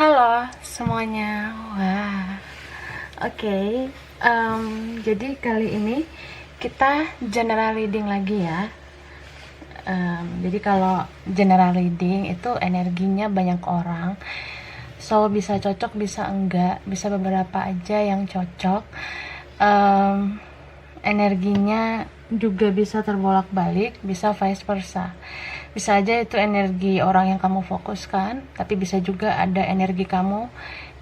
Halo semuanya. Wah, oke. Jadi kali ini kita general reading lagi ya. Jadi kalau general reading itu energinya banyak orang, so bisa cocok bisa enggak, bisa beberapa aja yang cocok. Energinya juga bisa terbolak-balik, bisa vice versa. Bisa aja itu energi orang yang kamu fokuskan, tapi bisa juga ada energi kamu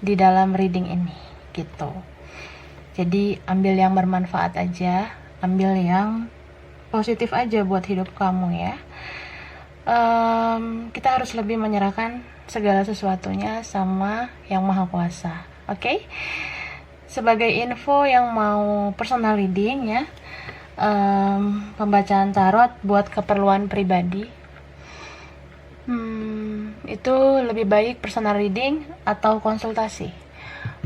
di dalam reading ini gitu. Jadi ambil yang bermanfaat aja, ambil yang positif aja buat hidup kamu ya. Kita harus lebih menyerahkan segala sesuatunya sama yang maha kuasa. Oke? Sebagai info yang mau personal reading ya, pembacaan tarot buat keperluan pribadi, itu lebih baik personal reading atau konsultasi.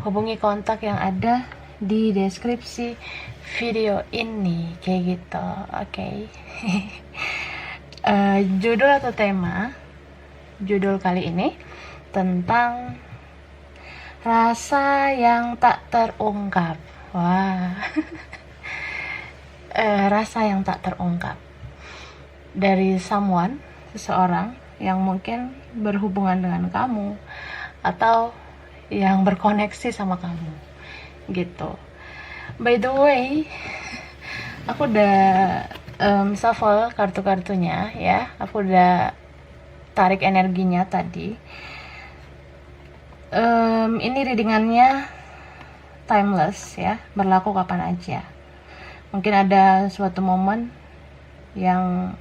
Hubungi kontak yang ada di deskripsi video ini kayak gitu. Oke. Judul atau tema judul kali ini tentang rasa yang tak terungkap. Wah. Rasa yang tak terungkap dari seseorang yang mungkin berhubungan dengan kamu atau yang berkoneksi sama kamu gitu. By the way, aku udah shuffle kartu-kartunya ya, aku udah tarik energinya tadi. Ini readingannya timeless ya, berlaku kapan aja. Mungkin ada suatu momen yang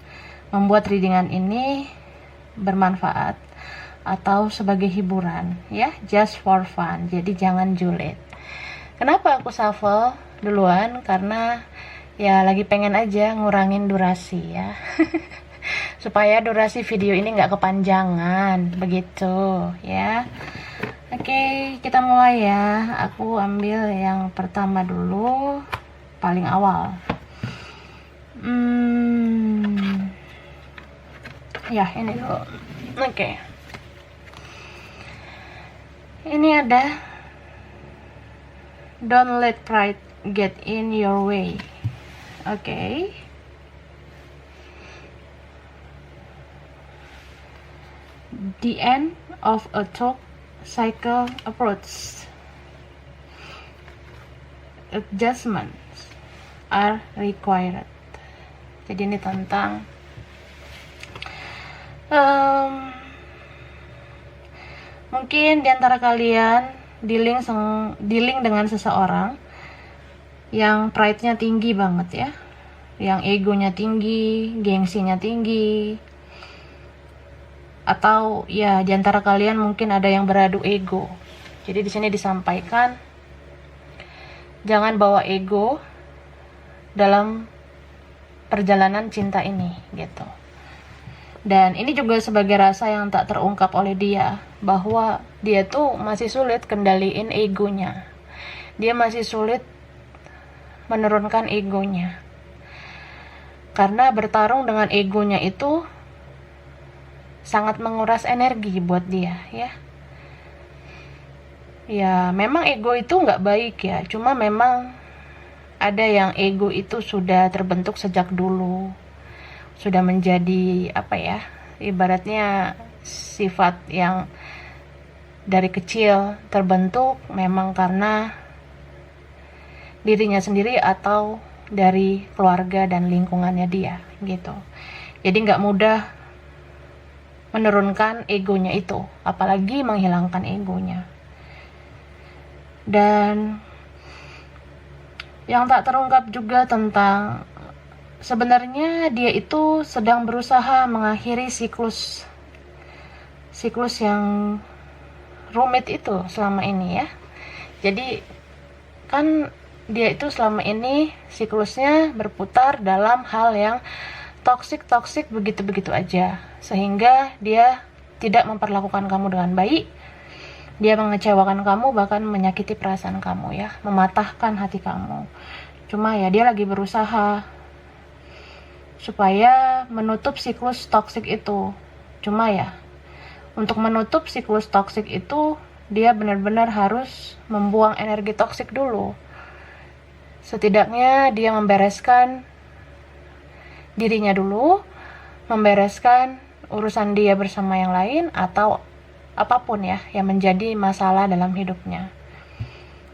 membuat readingan ini bermanfaat atau sebagai hiburan ya, just for fun. Jadi jangan julid. Kenapa aku shuffle duluan? Karena ya lagi pengen aja ngurangin durasi ya. Supaya durasi video ini nggak kepanjangan begitu ya. Oke, kita mulai ya. Aku ambil yang pertama dulu, paling awal. Ya, ini dulu. Oke. Ini ada don't let pride get in your way. Oke. The end of a talk cycle approach. Adjustments are required. Jadi ini tentang mungkin diantara kalian dealing dengan seseorang yang pride-nya tinggi banget ya, yang egonya tinggi, gengsinya tinggi, atau ya diantara kalian mungkin ada yang beradu ego. Jadi di sini disampaikan jangan bawa ego dalam perjalanan cinta ini gitu. Dan ini juga sebagai rasa yang tak terungkap oleh dia, bahwa dia tuh masih sulit kendaliin egonya. Dia masih sulit menurunkan egonya. Karena bertarung dengan egonya itu sangat menguras energi buat dia ya. Ya memang ego itu nggak baik ya, cuma memang ada yang ego itu sudah terbentuk sejak dulu, sudah menjadi apa ya, ibaratnya sifat yang dari kecil terbentuk memang karena dirinya sendiri atau dari keluarga dan lingkungannya dia gitu. Jadi nggak mudah menurunkan egonya itu, apalagi menghilangkan egonya. Dan yang tak terungkap juga tentang sebenarnya dia itu sedang berusaha mengakhiri siklus yang rumit itu selama ini ya. Jadi kan dia itu selama ini siklusnya berputar dalam hal yang toksik begitu aja, sehingga dia tidak memperlakukan kamu dengan baik. Dia mengecewakan kamu, bahkan menyakiti perasaan kamu ya, mematahkan hati kamu. Cuma ya dia lagi berusaha supaya menutup siklus toksik itu. Cuma ya untuk menutup siklus toksik itu dia benar-benar harus membuang energi toksik dulu. Setidaknya dia membereskan dirinya dulu, membereskan urusan dia bersama yang lain atau apapun ya yang menjadi masalah dalam hidupnya.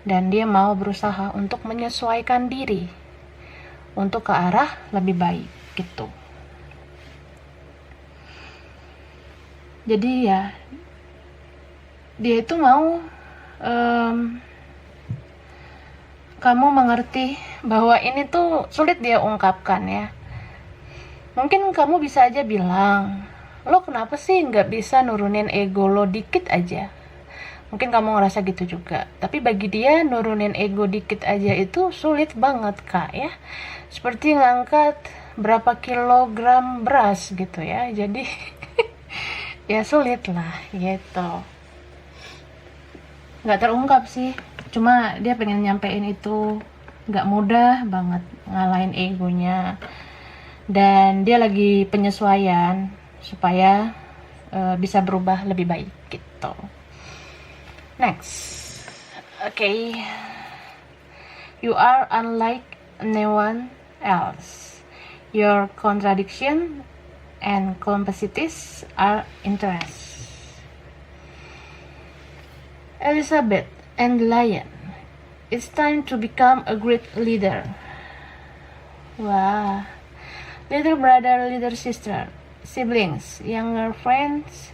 Dan dia mau berusaha untuk menyesuaikan diri untuk ke arah lebih baik gitu. Jadi ya dia itu mau kamu mengerti bahwa ini tuh sulit dia ungkapkan ya. Mungkin kamu bisa aja bilang, lo kenapa sih nggak bisa nurunin ego lo dikit aja? Mungkin kamu ngerasa gitu juga. Tapi bagi dia nurunin ego dikit aja itu sulit banget kak ya. Seperti ngangkat berapa kilogram beras gitu ya. Jadi ya sulit lah gitu. Nggak terungkap sih. Cuma dia pengen nyampein itu, nggak mudah banget ngalahin egonya. Dan dia lagi penyesuaian supaya bisa berubah lebih baik gitu. Next, okay. You are unlike anyone else. Your contradiction and complexities are interest. Elizabeth and the Lion. It's time to become a great leader. Wah. Little brother, little sister, siblings, younger friends,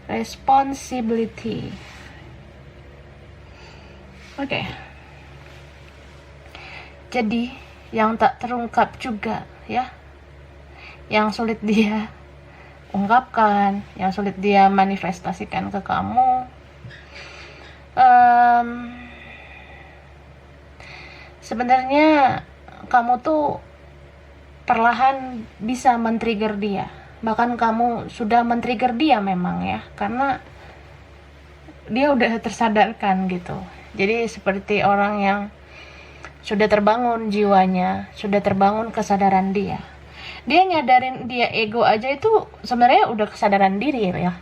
responsibility. Oke. Jadi, yang tak terungkap juga ya. Yang sulit dia ungkapkan, yang sulit dia manifestasikan ke kamu. Sebenarnya kamu tuh perlahan bisa men-trigger dia. Bahkan kamu sudah men-trigger dia memang ya, karena dia udah tersadarkan gitu. Jadi seperti orang yang sudah terbangun jiwanya, sudah terbangun kesadaran dia. Dia nyadarin dia ego aja itu sebenarnya udah kesadaran diri ya.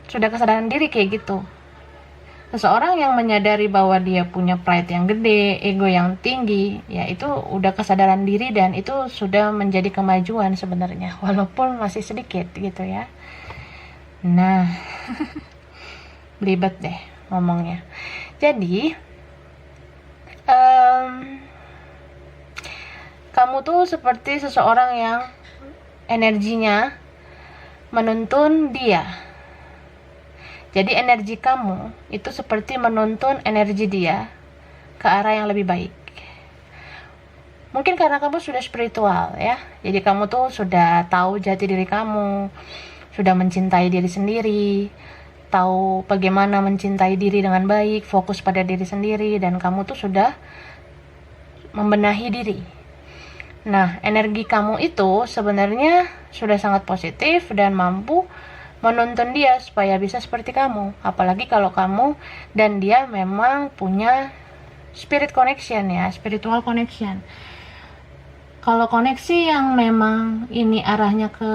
Sudah kesadaran diri kayak gitu. Seseorang yang menyadari bahwa dia punya pride yang gede, ego yang tinggi, ya itu udah kesadaran diri dan itu sudah menjadi kemajuan sebenarnya, walaupun masih sedikit gitu ya. Nah, belibet deh ngomongnya. Jadi, kamu tuh seperti seseorang yang energinya menuntun dia. Jadi energi kamu itu seperti menuntun energi dia ke arah yang lebih baik. Mungkin karena kamu sudah spiritual ya. Jadi kamu tuh sudah tahu jati diri kamu, sudah mencintai diri sendiri, tahu bagaimana mencintai diri dengan baik, fokus pada diri sendiri, dan kamu tuh sudah membenahi diri. Nah, energi kamu itu sebenarnya sudah sangat positif dan mampu menuntun dia supaya bisa seperti kamu. Apalagi kalau kamu dan dia memang punya spirit connection ya, spiritual connection. Kalau koneksi yang memang ini arahnya ke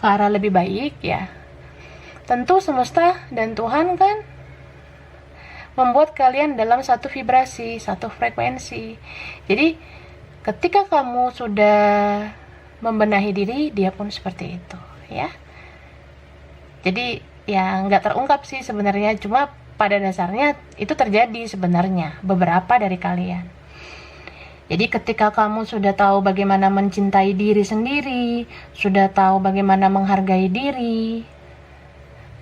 arah lebih baik ya, tentu semesta dan Tuhan kan membuat kalian dalam satu vibrasi, satu frekuensi. Jadi ketika kamu sudah membenahi diri, dia pun seperti itu ya. Jadi ya nggak terungkap sih sebenarnya, cuma pada dasarnya itu terjadi sebenarnya beberapa dari kalian. Jadi ketika kamu sudah tahu bagaimana mencintai diri sendiri, sudah tahu bagaimana menghargai diri,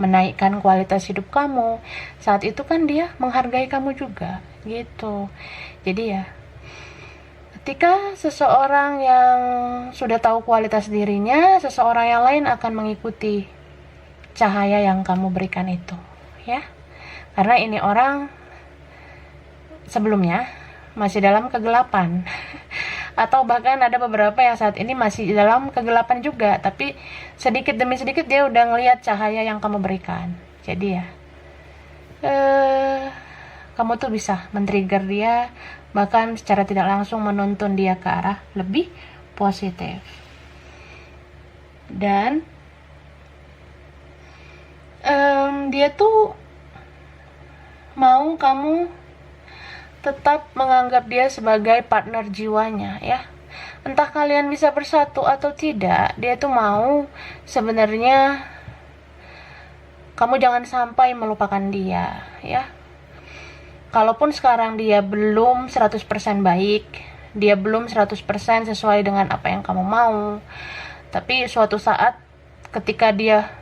menaikkan kualitas hidup kamu, saat itu kan dia menghargai kamu juga gitu. Jadi ya ketika seseorang yang sudah tahu kualitas dirinya, seseorang yang lain akan mengikuti cahaya yang kamu berikan itu ya. Karena ini orang sebelumnya masih dalam kegelapan atau bahkan ada beberapa yang saat ini masih dalam kegelapan juga, tapi sedikit demi sedikit dia udah ngelihat cahaya yang kamu berikan. Jadi ya kamu tuh bisa men-trigger dia, bahkan secara tidak langsung menuntun dia ke arah lebih positif. Dan dia tuh mau kamu tetap menganggap dia sebagai partner jiwanya ya. Entah kalian bisa bersatu atau tidak, dia tuh mau sebenarnya kamu jangan sampai melupakan dia ya. Kalaupun sekarang dia belum 100% baik, dia belum 100% sesuai dengan apa yang kamu mau, tapi suatu saat ketika dia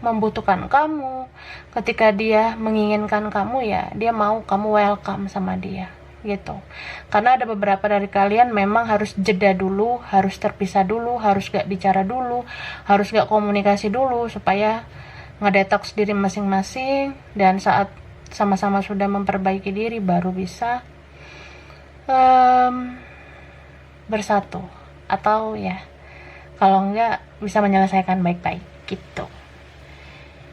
membutuhkan kamu, ketika dia menginginkan kamu ya, dia mau kamu welcome sama dia gitu. Karena ada beberapa dari kalian memang harus jeda dulu, harus terpisah dulu, harus gak bicara dulu, harus gak komunikasi dulu supaya ngedetoks diri masing-masing, dan saat sama-sama sudah memperbaiki diri baru bisa bersatu, atau ya kalau enggak bisa menyelesaikan baik-baik gitu.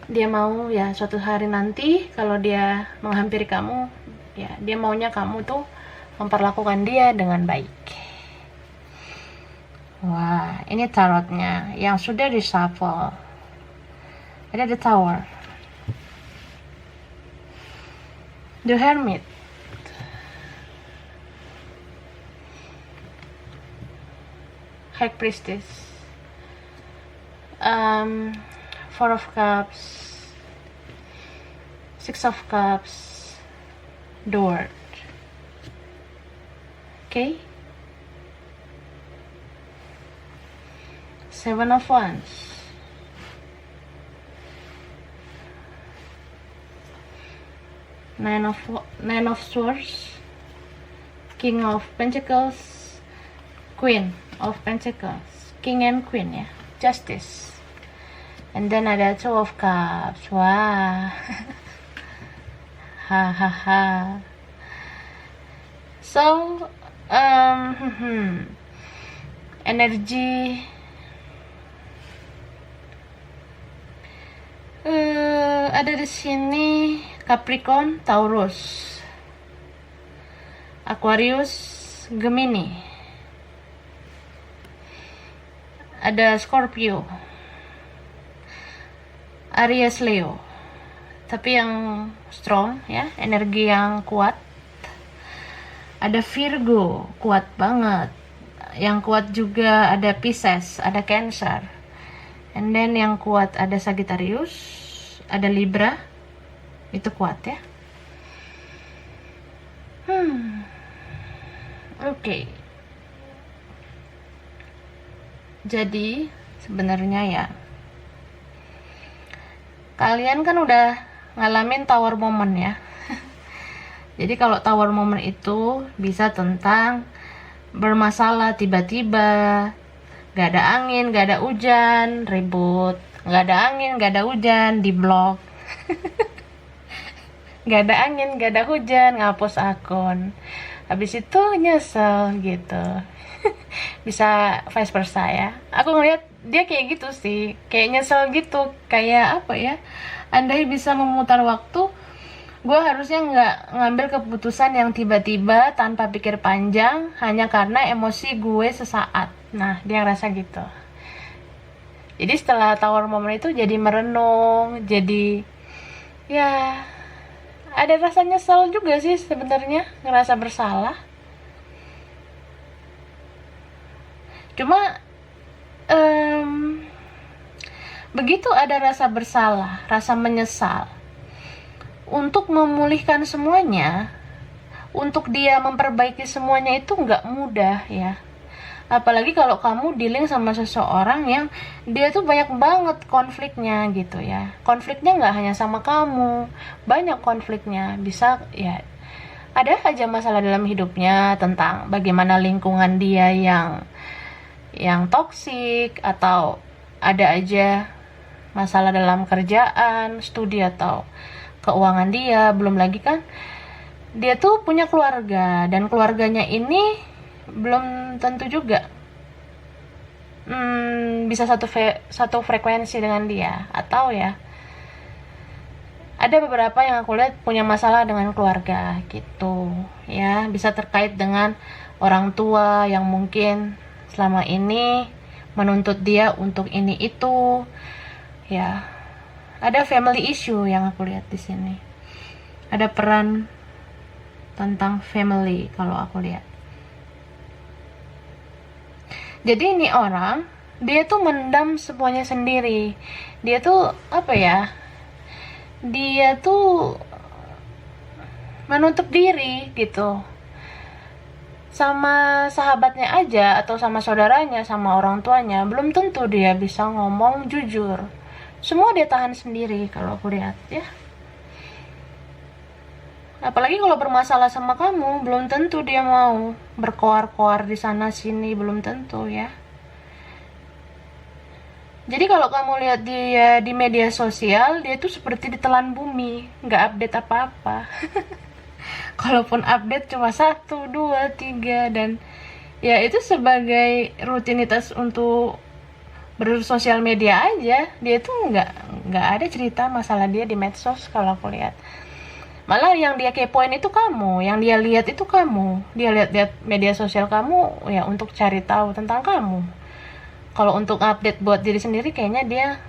Dia mau ya suatu hari nanti kalau dia menghampiri kamu ya, dia maunya kamu tuh memperlakukan dia dengan baik. Wah, ini tarotnya yang sudah di shuffle. Ada the Tower, the Hermit, High Priestess, Four of Cups, Six of Cups, the World. Okay, Seven of Wands, Nine of Swords, King of Pentacles, Queen of Pentacles, King and Queen ya, Justice. And then ada Two of Cups. Wah. Hahaha. So, energi ada di sini Capricorn, Taurus, Aquarius, Gemini. Ada Scorpio, Aries, Leo. Tapi yang strong ya, energi yang kuat. Ada Virgo, kuat banget. Yang kuat juga ada Pisces, ada Cancer. And then yang kuat ada Sagittarius, ada Libra. Itu kuat ya. Oke. Jadi sebenarnya ya, kalian kan udah ngalamin tower moment ya. Jadi kalau tower moment itu bisa tentang bermasalah tiba-tiba, gak ada angin, gak ada hujan, ribut, gak ada angin, gak ada hujan, diblok. Gak ada angin, gak ada hujan, ngapus akun. Habis itu nyesel gitu. Bisa vice versa ya. Aku ngeliat dia kayak gitu sih, kayak nyesel gitu, kayak apa ya, andai bisa memutar waktu, gue harusnya nggak ngambil keputusan yang tiba-tiba tanpa pikir panjang hanya karena emosi gue sesaat. Nah, dia ngerasa gitu. Jadi setelah tower moment itu jadi merenung, jadi ya ada rasa nyesel juga sih sebenarnya, ngerasa bersalah. Cuma begitu ada rasa bersalah, rasa menyesal, untuk memulihkan semuanya, untuk dia memperbaiki semuanya itu nggak mudah ya. Apalagi kalau kamu dealing sama seseorang yang dia tuh banyak banget konfliknya gitu ya. Konfliknya nggak hanya sama kamu, banyak konfliknya. Bisa ya, ada aja masalah dalam hidupnya tentang bagaimana lingkungan dia yang toksik, atau ada aja masalah dalam kerjaan, studi, atau keuangan dia. Belum lagi kan dia tuh punya keluarga, dan keluarganya ini belum tentu juga bisa satu frekuensi dengan dia, atau ya ada beberapa yang aku lihat punya masalah dengan keluarga gitu ya. Bisa terkait dengan orang tua yang mungkin selama ini menuntut dia untuk ini itu ya, ada family issue yang aku lihat di sini. Ada peran tentang family kalau aku lihat. Jadi ini orang, dia tuh mendam semuanya sendiri. Dia tuh apa ya? Dia tuh menutup diri gitu. Sama sahabatnya aja atau sama saudaranya, sama orang tuanya, belum tentu dia bisa ngomong jujur. Semua dia tahan sendiri kalau aku lihat ya. Apalagi kalau bermasalah sama kamu, belum tentu dia mau berkoar-koar di sana sini, belum tentu ya. Jadi kalau kamu lihat dia di media sosial, dia tuh seperti ditelan bumi, nggak update apa-apa. Kalaupun update cuma 1, 2, 3, dan ya itu sebagai rutinitas untuk bersosial media aja. Dia tuh nggak ada cerita masalah dia di medsos kalau aku lihat. Malah yang dia kepoin itu kamu, yang dia lihat itu kamu. Dia lihat media sosial kamu ya untuk cari tahu tentang kamu. Kalau untuk update buat diri sendiri kayaknya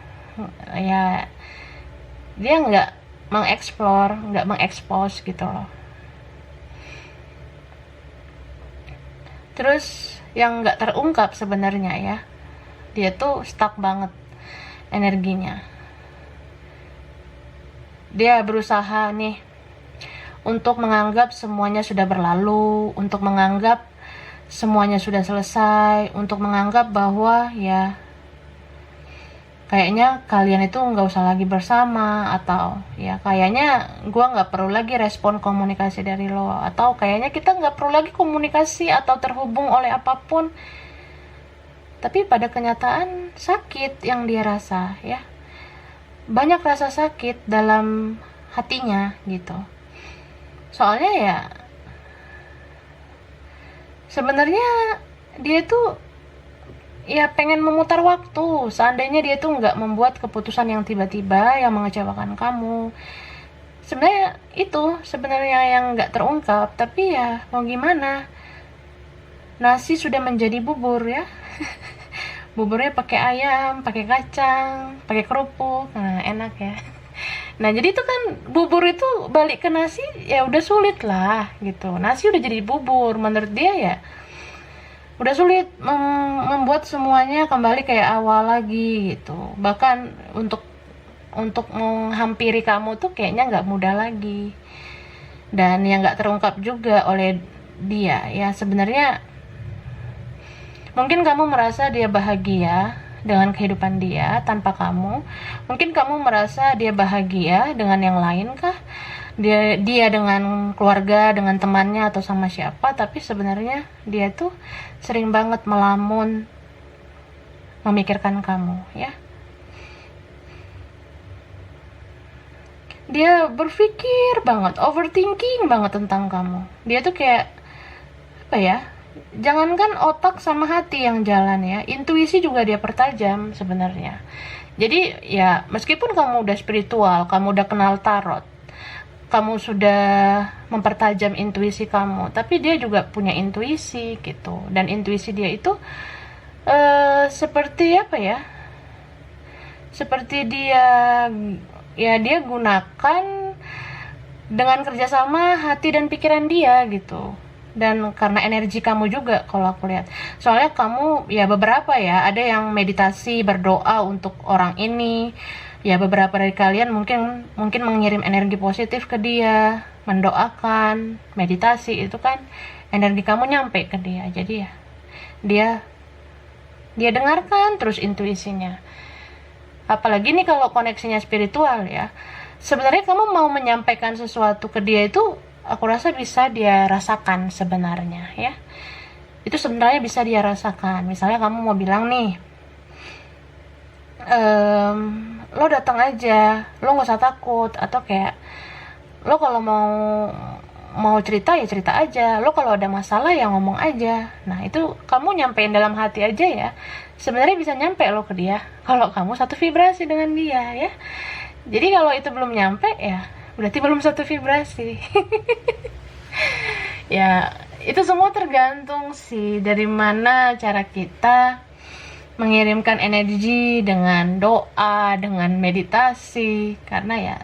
dia nggak mengeksplor, nggak mengekspos gitu loh. Terus yang nggak terungkap sebenarnya ya, dia tuh stuck banget energinya. Dia berusaha nih untuk menganggap semuanya sudah berlalu, untuk menganggap semuanya sudah selesai, untuk menganggap bahwa ya kayaknya kalian itu nggak usah lagi bersama, atau ya kayaknya gua nggak perlu lagi respon komunikasi dari lo, atau kayaknya kita nggak perlu lagi komunikasi atau terhubung oleh apapun. Tapi pada kenyataan sakit yang dia rasa ya, banyak rasa sakit dalam hatinya gitu. Soalnya ya sebenarnya dia tuh ya pengen memutar waktu. Seandainya dia tuh nggak membuat keputusan yang tiba-tiba yang mengecewakan kamu. Sebenarnya itu sebenarnya yang nggak terungkap. Tapi ya mau gimana, nasi sudah menjadi bubur ya. Buburnya pakai ayam, pakai kacang, pakai kerupuk, nah enak ya. Nah jadi itu kan bubur itu balik ke nasi ya udah sulit lah gitu. Nasi udah jadi bubur, menurut dia ya udah sulit membuat semuanya kembali kayak awal lagi gitu. Bahkan untuk menghampiri kamu tuh kayaknya nggak mudah lagi. Dan yang nggak terungkap juga oleh dia ya, sebenarnya mungkin kamu merasa dia bahagia dengan kehidupan dia tanpa kamu. Mungkin kamu merasa dia bahagia dengan yang lain kah? Dia dengan keluarga, dengan temannya, atau sama siapa, tapi sebenarnya dia tuh sering banget melamun memikirkan kamu ya. Dia berpikir banget, overthinking banget tentang kamu. Dia tuh kayak apa ya, jangankan otak sama hati yang jalan ya, intuisi juga dia pertajam sebenarnya. Jadi ya meskipun kamu udah spiritual, kamu udah kenal tarot, kamu sudah mempertajam intuisi kamu, tapi dia juga punya intuisi gitu. Dan intuisi dia itu seperti apa ya, seperti dia gunakan dengan kerjasama hati dan pikiran dia gitu. Dan karena energi kamu juga kalau aku lihat, soalnya kamu ya beberapa ya, ada yang meditasi berdoa untuk orang ini ya, beberapa dari kalian mungkin mengirim energi positif ke dia, mendoakan, meditasi, itu kan energi kamu nyampe ke dia. Jadi ya dia dengarkan terus intuisinya. Apalagi nih kalau koneksinya spiritual ya, sebenarnya kamu mau menyampaikan sesuatu ke dia itu aku rasa bisa dia rasakan sebenarnya ya. Itu sebenarnya bisa dia rasakan. Misalnya kamu mau bilang nih, lo datang aja, lo nggak usah takut, atau kayak lo kalau mau cerita ya cerita aja, lo kalau ada masalah ya ngomong aja. Nah itu kamu nyampein dalam hati aja ya, sebenarnya bisa nyampe lo ke dia kalau kamu satu vibrasi dengan dia ya. Jadi kalau itu belum nyampe ya berarti belum satu vibrasi. Ya itu semua tergantung sih dari mana cara kita mengirimkan energi dengan doa, dengan meditasi, karena ya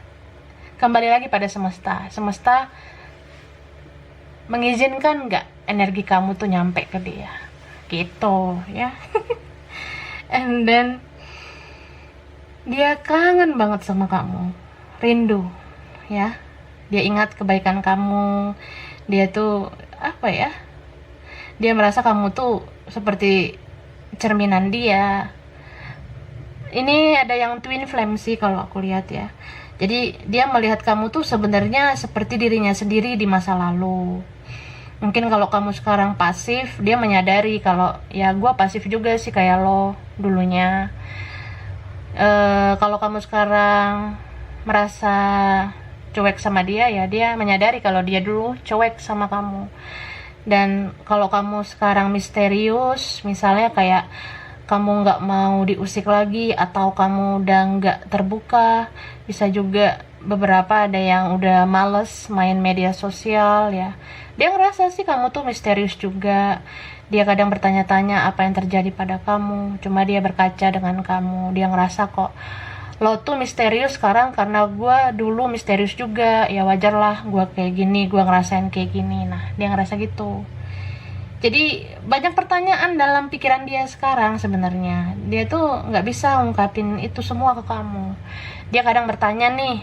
kembali lagi pada semesta mengizinkan nggak energi kamu tuh nyampe ke dia gitu ya. And then dia kangen banget sama kamu, rindu ya, dia ingat kebaikan kamu, dia tuh apa ya, dia merasa kamu tuh seperti cerminan dia. Ini ada yang twin flame sih kalau aku lihat ya. Jadi dia melihat kamu tuh sebenarnya seperti dirinya sendiri di masa lalu. Mungkin kalau kamu sekarang pasif, dia menyadari kalau ya gue pasif juga sih kayak lo dulunya. Kalau kamu sekarang merasa cuek sama dia, ya dia menyadari kalau dia dulu cuek sama kamu. Dan kalau kamu sekarang misterius, misalnya kayak kamu nggak mau diusik lagi, atau kamu udah nggak terbuka, bisa juga beberapa ada yang udah males main media sosial ya. Dia ngerasa sih kamu tuh misterius juga. Dia kadang bertanya-tanya apa yang terjadi pada kamu, cuma dia berkaca dengan kamu. Dia ngerasa kok lo tuh misterius sekarang karena gue dulu misterius juga, ya wajar lah gue kayak gini, gue ngerasain kayak gini. Nah dia ngerasa gitu. Jadi banyak pertanyaan dalam pikiran dia sekarang sebenarnya. Dia tuh nggak bisa ungkapin itu semua ke kamu. Dia kadang bertanya nih,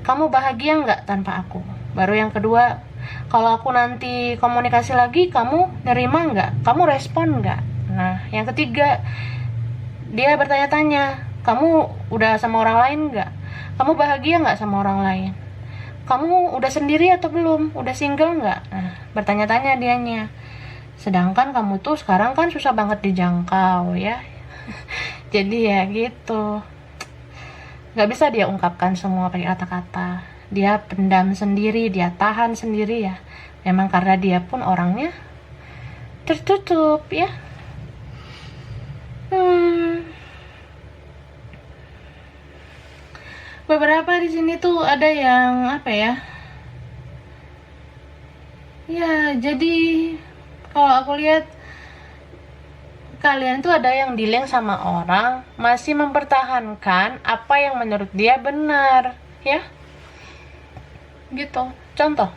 kamu bahagia nggak tanpa aku? Baru yang kedua, kalau aku nanti komunikasi lagi, kamu nerima nggak? Kamu respon nggak? Nah, yang ketiga, dia bertanya-tanya, kamu udah sama orang lain nggak? Kamu bahagia nggak sama orang lain? Kamu udah sendiri atau belum? Udah single nggak? Nah, bertanya-tanya dianya. Sedangkan kamu tuh sekarang kan susah banget dijangkau ya. Jadi ya gitu. Nggak bisa dia ungkapkan semua pakai kata-kata. Dia pendam sendiri, dia tahan sendiri ya. Memang karena dia pun orangnya tertutup ya. Beberapa di sini tuh ada yang apa ya? Ya, jadi kalau aku lihat kalian tuh ada yang dealing sama orang masih mempertahankan apa yang menurut dia benar, ya. Gitu. Contoh.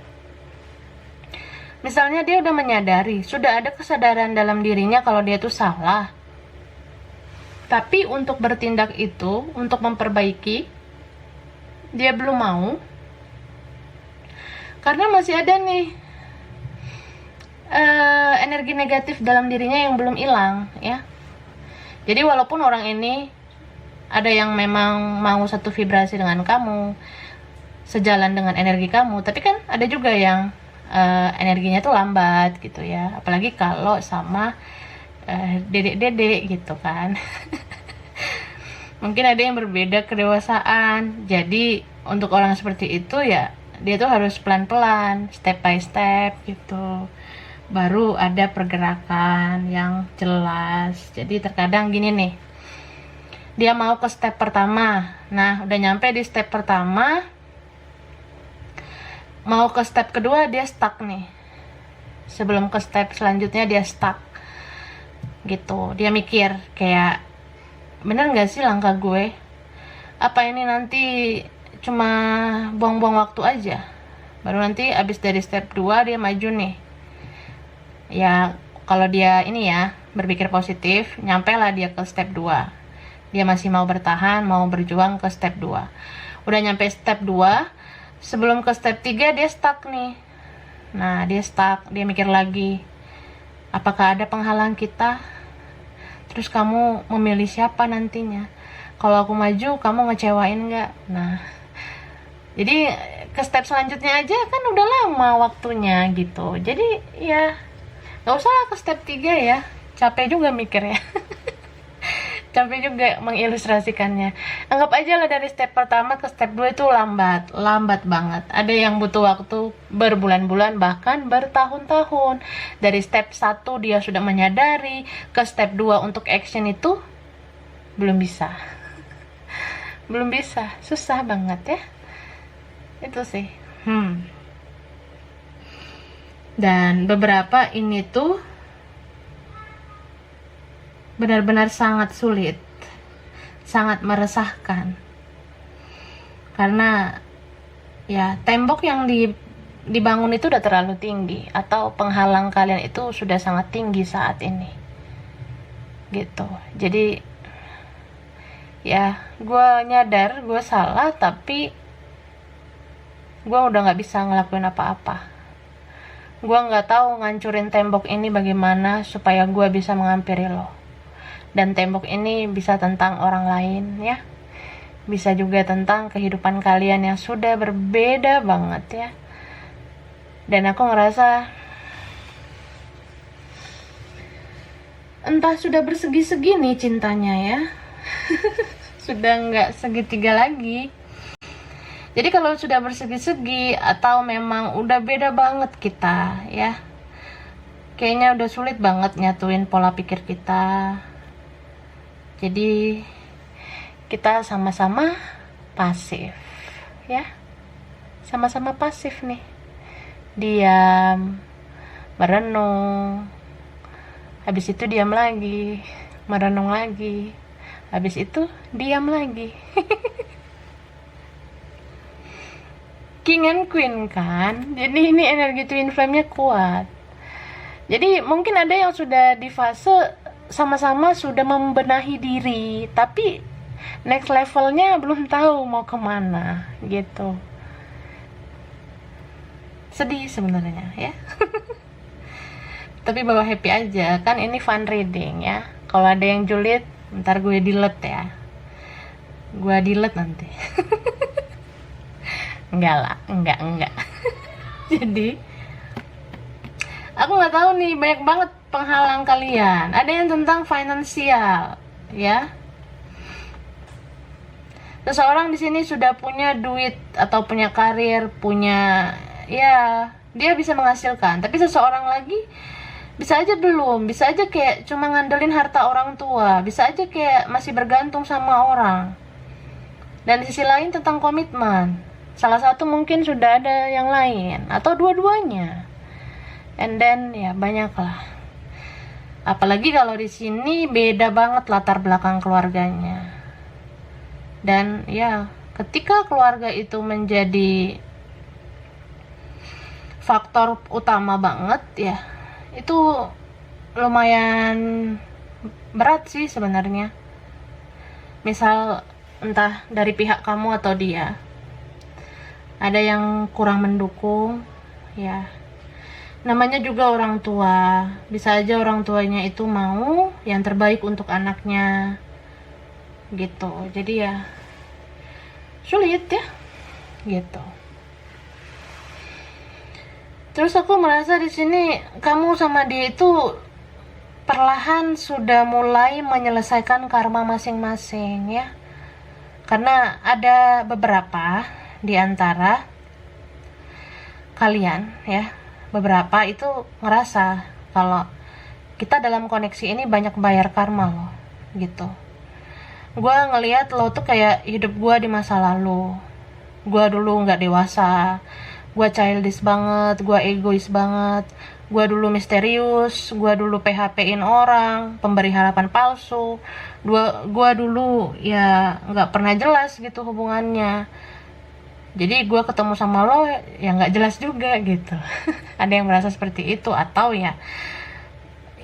Misalnya dia udah menyadari, sudah ada kesadaran dalam dirinya kalau dia tuh salah. Tapi untuk bertindak itu, untuk memperbaiki, dia belum mau. Karena masih ada nih energi negatif dalam dirinya yang belum hilang ya. Jadi walaupun orang ini ada yang memang mau satu vibrasi dengan kamu, sejalan dengan energi kamu, tapi kan ada juga yang energinya tuh lambat gitu ya, apalagi kalau sama dedek-dedek gitu kan. Mungkin ada yang berbeda kedewasaan. Jadi untuk orang seperti itu ya dia tuh harus pelan-pelan, step by step gitu, baru ada pergerakan yang jelas. Jadi terkadang gini nih, dia mau ke step pertama, nah udah nyampe di step pertama, mau ke step kedua dia stuck nih. Sebelum ke step selanjutnya dia stuck gitu. Dia mikir kayak, bener gak sih langkah gue? Apa ini nanti cuma buang-buang waktu aja? Baru nanti abis dari step 2 dia maju nih. Ya kalau dia ini ya berpikir positif, nyampe lah dia ke step 2. Dia masih mau bertahan, mau berjuang ke step 2. Udah nyampe step 2, sebelum ke step 3 dia stuck nih. Nah dia stuck, dia mikir lagi, apakah ada penghalang kita? Terus kamu memilih siapa nantinya? Kalau aku maju, kamu ngecewain nggak? Nah, jadi ke step selanjutnya aja kan udah lama waktunya gitu. Jadi ya nggak usah ke step 3 ya. Capek juga mikir ya. Capek juga mengilustrasikannya. Anggap aja lah dari step pertama ke step 2 itu lambat banget. Ada yang butuh waktu berbulan-bulan bahkan bertahun-tahun. Dari step 1 dia sudah menyadari, ke step 2 untuk action itu belum bisa. Belum bisa, susah banget ya. Itu sih. Dan beberapa ini tuh benar-benar sangat sulit, sangat meresahkan. Karena ya tembok yang dibangun itu udah terlalu tinggi, atau penghalang kalian itu sudah sangat tinggi saat ini gitu. Jadi ya gue nyadar gue salah, tapi gue udah gak bisa ngelakuin apa-apa. Gue gak tahu ngancurin tembok ini bagaimana supaya gue bisa menghampiri lo. Dan tembok ini bisa tentang orang lain ya, bisa juga tentang kehidupan kalian yang sudah berbeda banget ya. Dan aku ngerasa entah sudah bersegi-segi nih cintanya ya. Sudah nggak segitiga lagi. Jadi kalau sudah bersegi-segi atau memang udah beda banget kita ya, kayaknya udah sulit banget nyatuin pola pikir kita. Jadi kita sama-sama pasif ya, sama-sama pasif nih, diam, merenung, habis itu diam lagi, merenung lagi, habis itu diam lagi. King and Queen kan, jadi ini energi twin flame-nya kuat. Jadi mungkin ada yang sudah di fase sama-sama sudah membenahi diri, tapi next levelnya belum tahu mau kemana gitu. Sedih sebenarnya ya. Tapi bawa happy aja, kan ini fun reading ya. Kalau ada yang julid, ntar gue delete ya. Gue delete nanti. Enggak lah, enggak. Jadi aku nggak tahu nih, banyak banget penghalang kalian. Ada yang tentang finansial ya. Seseorang di sini sudah punya duit atau punya karir, punya ya, dia bisa menghasilkan. Tapi seseorang lagi bisa aja belum, bisa aja kayak cuma ngandelin harta orang tua, bisa aja kayak masih bergantung sama orang. Dan di sisi lain tentang komitmen, salah satu mungkin sudah ada yang lain atau dua-duanya. And then ya banyak lah. Apalagi kalau di sini beda banget latar belakang keluarganya. Dan ya, ketika keluarga itu menjadi faktor utama banget ya, itu lumayan berat sih sebenarnya. Misal entah dari pihak kamu atau dia, ada yang kurang mendukung ya. Namanya juga orang tua, bisa aja orang tuanya itu mau yang terbaik untuk anaknya gitu. Jadi ya sulit ya gitu. Terus aku merasa di sini kamu sama dia itu perlahan sudah mulai menyelesaikan karma masing-masing ya. Karena ada beberapa di antara kalian ya, beberapa itu ngerasa kalau kita dalam koneksi ini banyak bayar karma loh gitu. Gue ngelihat lo tuh kayak hidup gue di masa lalu. Gue dulu gak dewasa, gue childish banget, gue egois banget, gue dulu misterius, gue dulu PHP-in orang, pemberi harapan palsu, gue dulu ya gak pernah jelas gitu hubungannya. Jadi gue ketemu sama lo ya gak jelas juga gitu. Ada yang merasa seperti itu, atau ya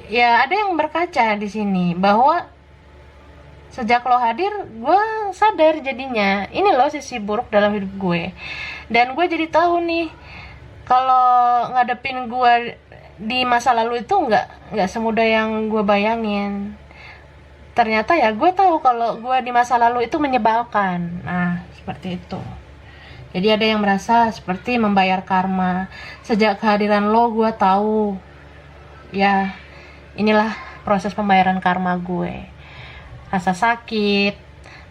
ada yang berkaca di sini bahwa sejak lo hadir, gue sadar jadinya ini loh sisi buruk dalam hidup gue. Dan gue jadi tahu nih, kalau ngadepin gue di masa lalu itu nggak semudah yang gue bayangin. Ternyata ya gue tahu kalau gue di masa lalu itu menyebalkan. Nah, seperti itu. Jadi ada yang merasa seperti membayar karma. Sejak kehadiran lo, gue tahu ya inilah proses pembayaran karma gue. Rasa sakit,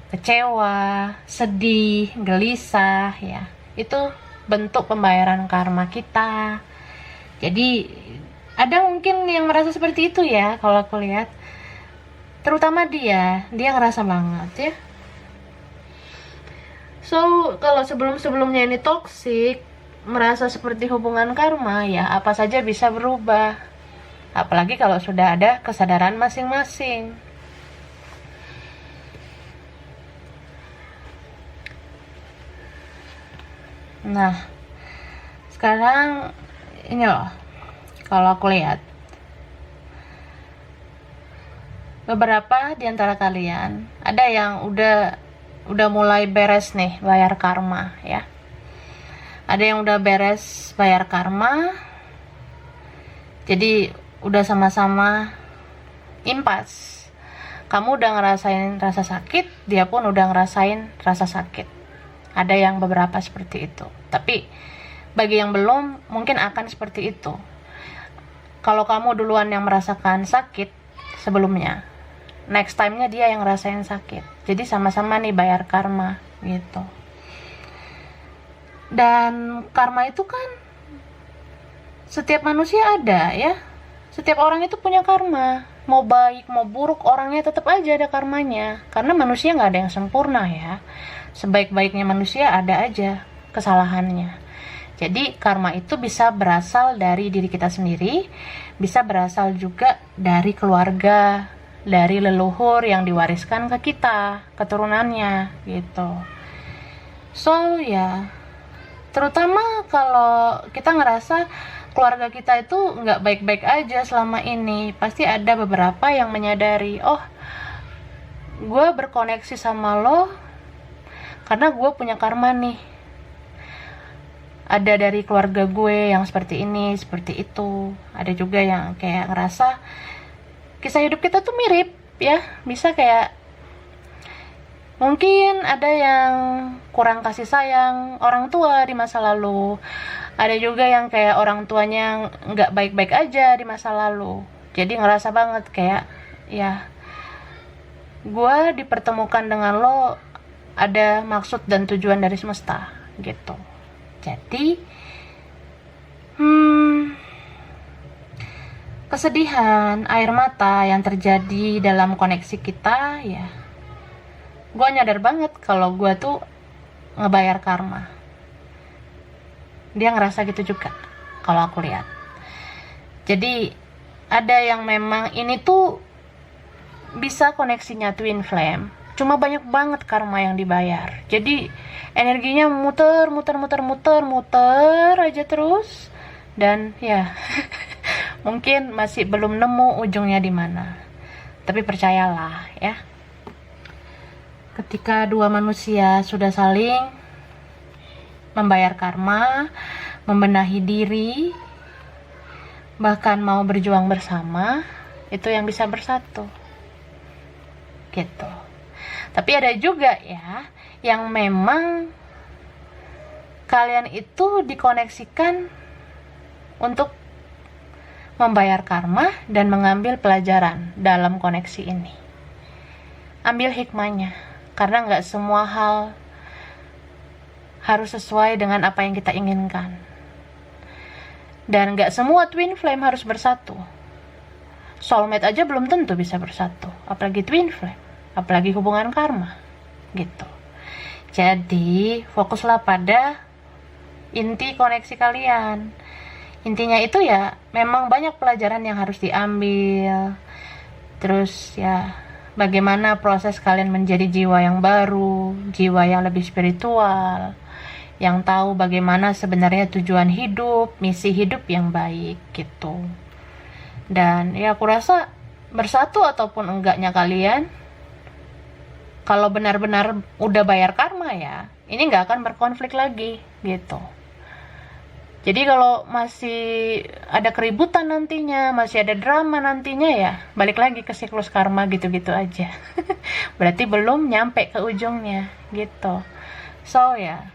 kecewa, sedih, gelisah ya, itu bentuk pembayaran karma kita. Jadi ada mungkin yang merasa seperti itu ya, kalau aku lihat. Terutama dia ngerasa banget ya. So kalau sebelumnya ini toksik, merasa seperti hubungan karma, ya apa saja bisa berubah. Apalagi kalau sudah ada kesadaran masing-masing. Nah, sekarang ini loh, kalau aku lihat beberapa di antara kalian ada yang udah mulai beres nih bayar karma ya. Ada yang udah beres bayar karma. Jadi udah sama-sama impas. Kamu udah ngerasain rasa sakit, dia pun udah ngerasain rasa sakit. Ada yang beberapa seperti itu. Tapi bagi yang belum, mungkin akan seperti itu. Kalau kamu duluan yang merasakan sakit sebelumnya, next time-nya dia yang ngerasain sakit. Jadi sama-sama nih bayar karma gitu. Dan karma itu kan setiap manusia ada ya. Setiap orang itu punya karma. Mau baik, mau buruk, orangnya tetap aja ada karmanya. Karena manusia nggak ada yang sempurna ya. Sebaik-baiknya manusia ada aja kesalahannya. Jadi karma itu bisa berasal dari diri kita sendiri, bisa berasal juga dari keluarga, dari leluhur yang diwariskan ke kita, keturunannya gitu. So ya, terutama kalau kita ngerasa keluarga kita itu nggak baik-baik aja selama ini, pasti ada beberapa yang menyadari, oh gue berkoneksi sama lo karena gue punya karma nih, ada dari keluarga gue yang seperti ini, seperti itu. Ada juga yang kayak ngerasa kisah hidup kita tuh mirip ya, bisa kayak mungkin ada yang kurang kasih sayang orang tua di masa lalu. Ada juga yang kayak orang tuanya nggak baik-baik aja di masa lalu. Jadi ngerasa banget kayak, ya, gue dipertemukan dengan lo ada maksud dan tujuan dari semesta, gitu. Jadi, kesedihan, air mata yang terjadi dalam koneksi kita, ya, gue nyadar banget kalau gue tuh ngebayar karma. Dia ngerasa gitu juga kalau aku lihat. Jadi ada yang memang ini tuh bisa koneksinya twin flame, cuma banyak banget karma yang dibayar. Jadi energinya muter aja terus. Dan ya mungkin masih belum nemu ujungnya di mana. Tapi percayalah ya, ketika dua manusia sudah saling membayar karma, membenahi diri, bahkan mau berjuang bersama, itu yang bisa bersatu gitu. Tapi ada juga ya yang memang kalian itu dikoneksikan untuk membayar karma dan mengambil pelajaran dalam koneksi ini. Ambil hikmahnya, karena nggak semua hal harus sesuai dengan apa yang kita inginkan. Dan gak semua twin flame harus bersatu. Soulmate aja belum tentu bisa bersatu, apalagi twin flame, apalagi hubungan karma gitu. Jadi fokuslah pada inti koneksi kalian. Intinya itu ya memang banyak pelajaran yang harus diambil. Terus ya bagaimana proses kalian menjadi jiwa yang baru, jiwa yang lebih spiritual, yang tahu bagaimana sebenarnya tujuan hidup, misi hidup yang baik gitu. Dan ya aku rasa bersatu ataupun enggaknya kalian, kalau benar-benar udah bayar karma ya, ini nggak akan berkonflik lagi gitu. Jadi kalau masih ada keributan nantinya, masih ada drama nantinya ya, balik lagi ke siklus karma gitu-gitu aja. Berarti belum nyampe ke ujungnya gitu. So ya,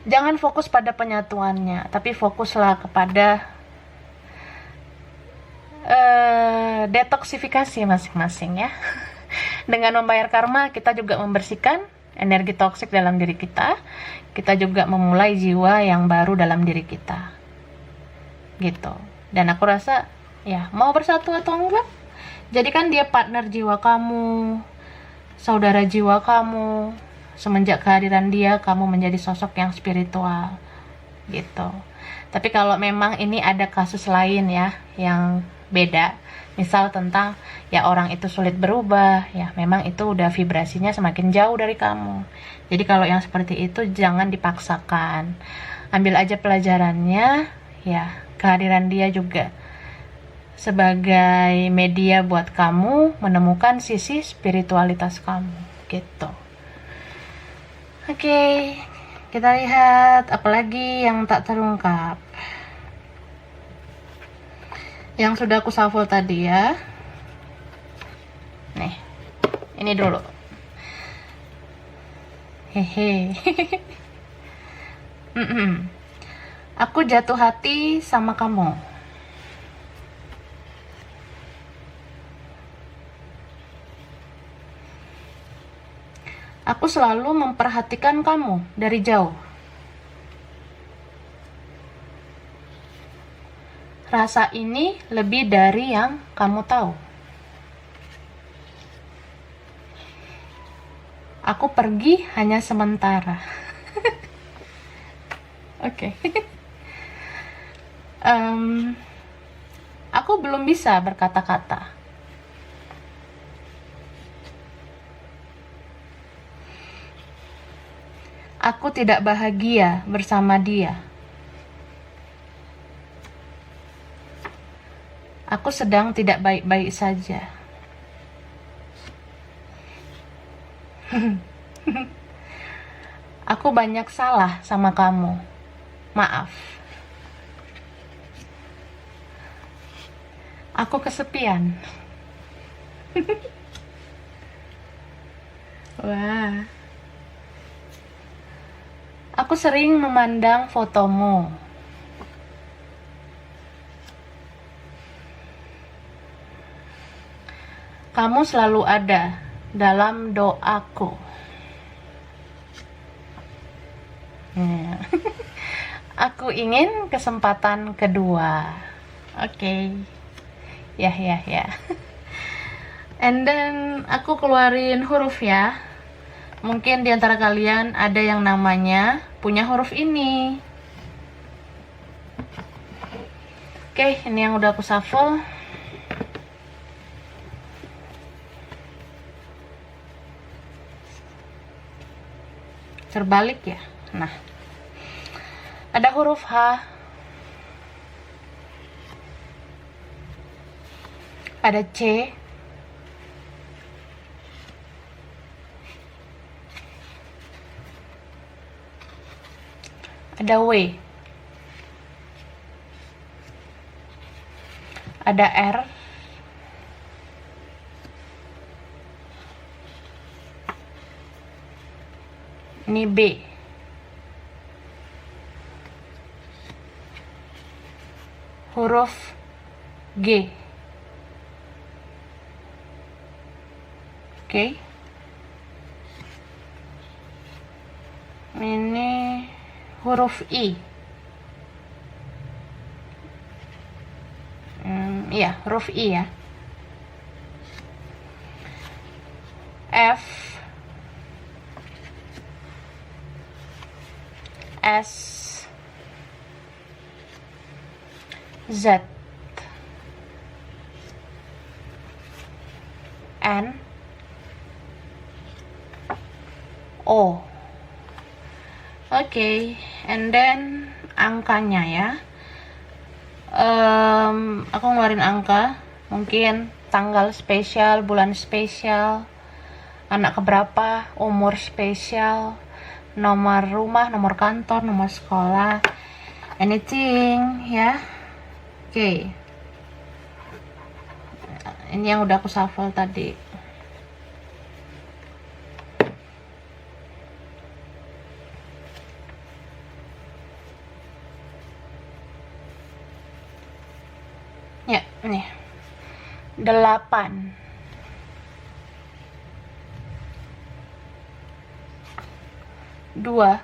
jangan fokus pada penyatuannya, tapi fokuslah kepada detoksifikasi masing-masing ya. Dengan membayar karma, kita juga membersihkan energi toksik dalam diri kita. Kita juga memulai jiwa yang baru dalam diri kita. Gitu. Dan aku rasa, ya, mau bersatu atau enggak, jadikan dia partner jiwa kamu, saudara jiwa kamu. Semenjak kehadiran dia, kamu menjadi sosok yang spiritual. Gitu. Tapi kalau memang ini ada kasus lain ya, yang beda. Misal tentang ya orang itu sulit berubah, ya memang itu udah vibrasinya semakin jauh dari kamu. Jadi kalau yang seperti itu jangan dipaksakan. Ambil aja pelajarannya, ya kehadiran dia juga sebagai media buat kamu menemukan sisi spiritualitas kamu, gitu. Oke, kita lihat apalagi yang tak terungkap. Yang sudah aku shuffle tadi ya. Nih, ini dulu. Hehe. Aku jatuh hati sama kamu. Aku selalu memperhatikan kamu dari jauh. Rasa ini lebih dari yang kamu tahu. Aku pergi hanya sementara. Oke. Aku belum bisa berkata-kata. Aku tidak bahagia bersama dia. Aku sedang tidak baik-baik saja. Aku banyak salah sama kamu. Maaf. Aku kesepian. Wah. Aku sering memandang fotomu. Kamu selalu ada dalam doaku. Ya. Aku ingin kesempatan kedua. Oke. Ya. And then aku keluarin huruf ya. Mungkin di antara kalian ada yang namanya punya huruf ini. Oke, ini yang udah aku shuffle. Terbalik ya. Nah, ada huruf H, ada C, ada W, ada R, ini B, huruf G. Oke. Ini huruf I. Iya, huruf I ya. F, S, Z, N, O. Oke, and then angkanya ya. Aku ngeluarin angka, mungkin tanggal spesial, bulan spesial, anak keberapa, umur spesial, nomor rumah, nomor kantor, nomor sekolah, anything ya. Oke. Ini yang udah aku shuffle tadi. Ya, ini 8, 2,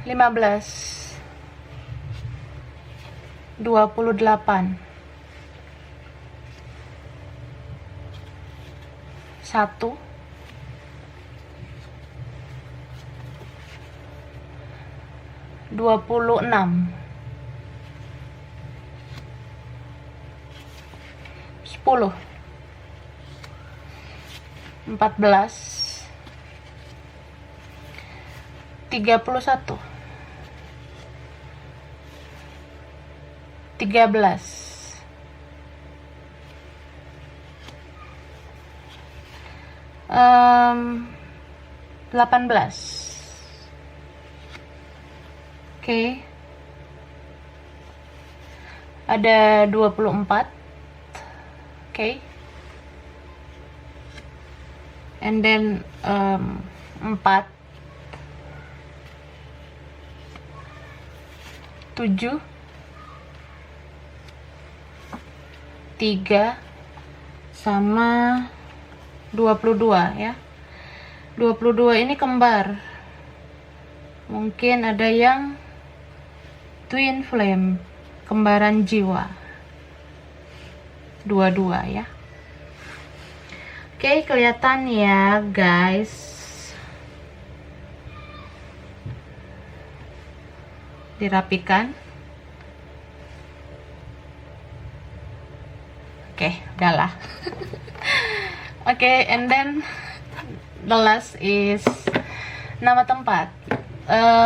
15, 28, 1, 26, 10, 14, 31, 13, 18. Oke. Ada 24. Oke. And then 4, 7, 3, sama 22 ya. 22 ini kembar. Mungkin ada yang twin flame, kembaran jiwa. 22 ya. Oke, kelihatan ya, guys. Dirapikan. Oke, udahlah. Oke, and then the last is nama tempat.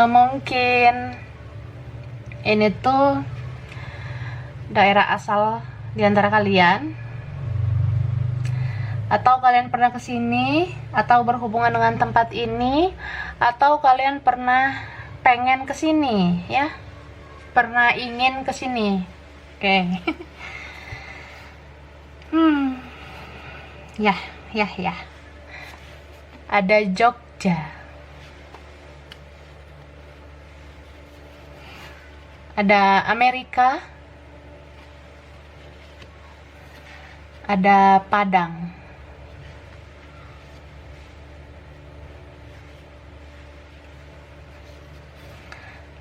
Mungkin ini tuh daerah asal di antara kalian, atau kalian pernah kesini, atau berhubungan dengan tempat ini, atau kalian pernah pengen kesini ya, pernah ingin kesini. Oke. Ya. Ada Jogja, ada Amerika, ada Padang,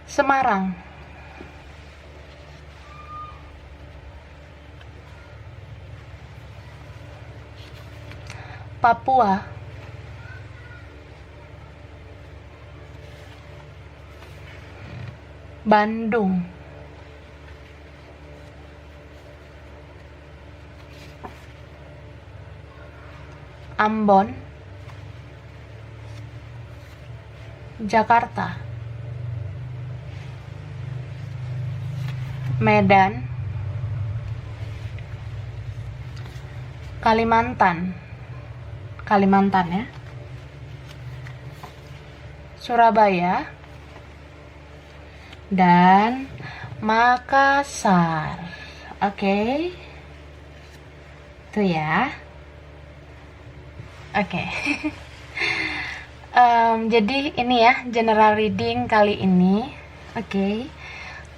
Semarang, Papua, Bandung, Ambon, Jakarta, Medan, Kalimantan ya, Surabaya, dan Makassar. Oke. Itu ya. Oke. Jadi ini ya general reading kali ini. Oke.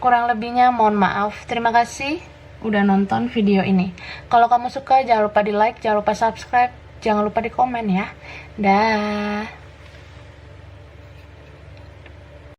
Kurang lebihnya mohon maaf. Terima kasih udah nonton video ini. Kalau kamu suka jangan lupa di like, jangan lupa subscribe, jangan lupa di komen ya. Dah.